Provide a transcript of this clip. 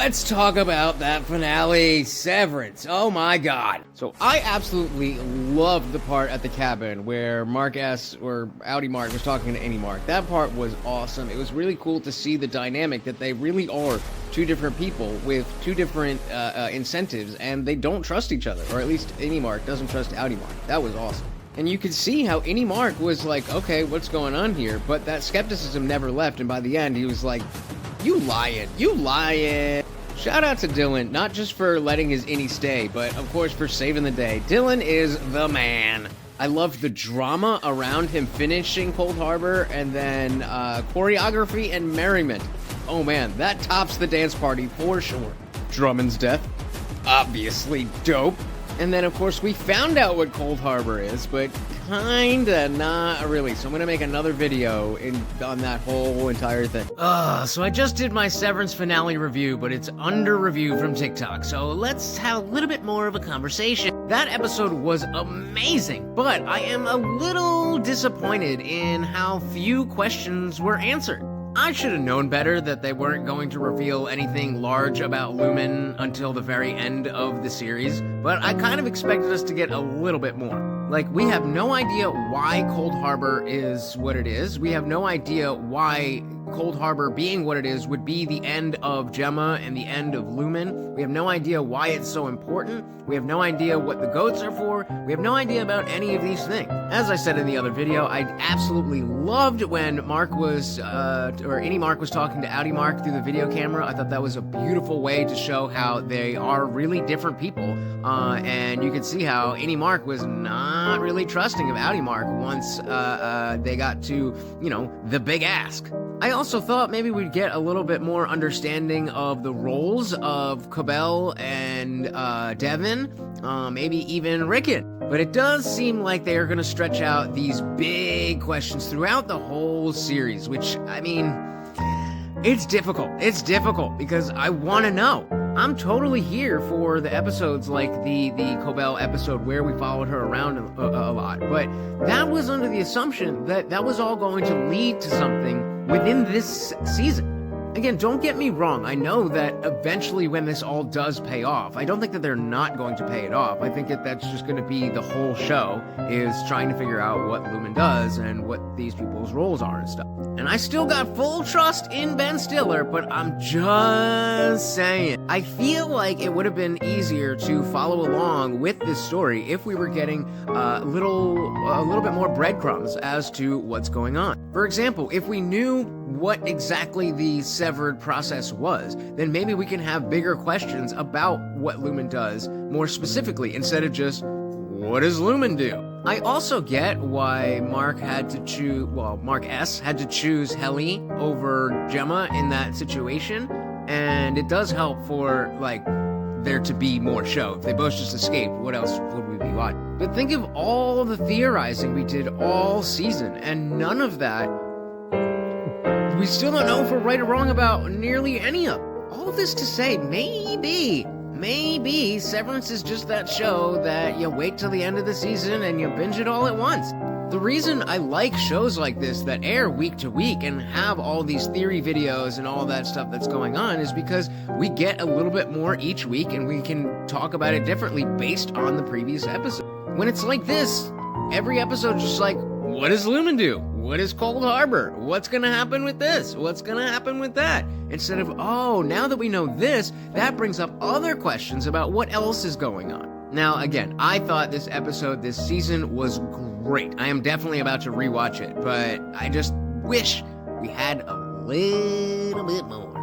let's talk about that finale, Severance. Oh my god. So I absolutely loved the part at the cabin where Mark S. or Audi Mark was talking to Any Mark. That part was awesome. It was really cool to see the dynamic that they really are two different people with two different incentives, and they don't trust each other, or at least Any Mark doesn't trust Audi Mark. That was awesome. And you could see how Any Mark was like, okay, what's going on here? But that skepticism never left, and by the end he was like, you lying. Shout out to Dylan, not just for letting his innie stay, but of course for saving the day. Dylan is the man. I loved the drama around him finishing Cold Harbor, and then choreography and merriment. Oh man, that tops the dance party for sure. Drummond's death, obviously dope. And then, of course, we found out what Cold Harbor is, but kinda not really. So I'm gonna make another video on that whole entire thing. So I just did my Severance finale review, but it's under review from TikTok. So let's have a little bit more of a conversation. That episode was amazing, but I am a little disappointed in how few questions were answered. I should have known better that they weren't going to reveal anything large about Lumen until the very end of the series, but I kind of expected us to get a little bit more. Like, we have no idea why Cold Harbor is what it is. We have no idea why Cold Harbor being what it is would be the end of Gemma and the end of Lumen. We have no idea why it's so important. We have no idea what the goats are for. We have no idea about any of these things. As I said in the other video, I absolutely loved when Mark was, or Any Mark was talking to Audi Mark through the video camera. I thought that was a beautiful way to show how they are really different people. And you could see how Any Mark was not really trusting of Audi Mark once they got to, the big ask. I also thought maybe we'd get a little bit more understanding of the roles of Cobell and Devin, maybe even Rickon. But it does seem like they are going to stretch out these big questions throughout the whole series, which, I mean, it's difficult. It's difficult because I want to know. I'm totally here for the episodes like the Cobell episode where we followed her around a lot, but that was under the assumption that that was all going to lead to something within this season. Again, don't get me wrong. I know that eventually when this all does pay off, I don't think that they're not going to pay it off. I think that that's just going to be the whole show, is trying to figure out what Lumen does and what these people's roles are and stuff. And I still got full trust in Ben Stiller, but I'm just saying. I feel like it would have been easier to follow along with this story if we were getting a little bit more breadcrumbs as to what's going on. For example, if we knew what exactly the severed process was, then maybe we can have bigger questions about what Lumen does more specifically, instead of just, what does Lumen do? I also get why Mark S. had to choose Helly over Gemma in that situation, and it does help for, there to be more show. If they both just escaped, what else would we be watching? But think of all the theorizing we did all season, and none of that. We still don't know if we're right or wrong about nearly any of it. All this to say, maybe Severance is just that show that you wait till the end of the season and you binge it all at once. The reason I like shows like this that air week to week and have all these theory videos and all that stuff that's going on is because we get a little bit more each week and we can talk about it differently based on the previous episode. When it's like this, every episode is just like, what does Lumen do? What is Cold Harbor? What's gonna happen with this? What's gonna happen with that? Instead of, now that we know this, that brings up other questions about what else is going on. Now, again, I thought this season was great. I am definitely about to rewatch it, but I just wish we had a little bit more.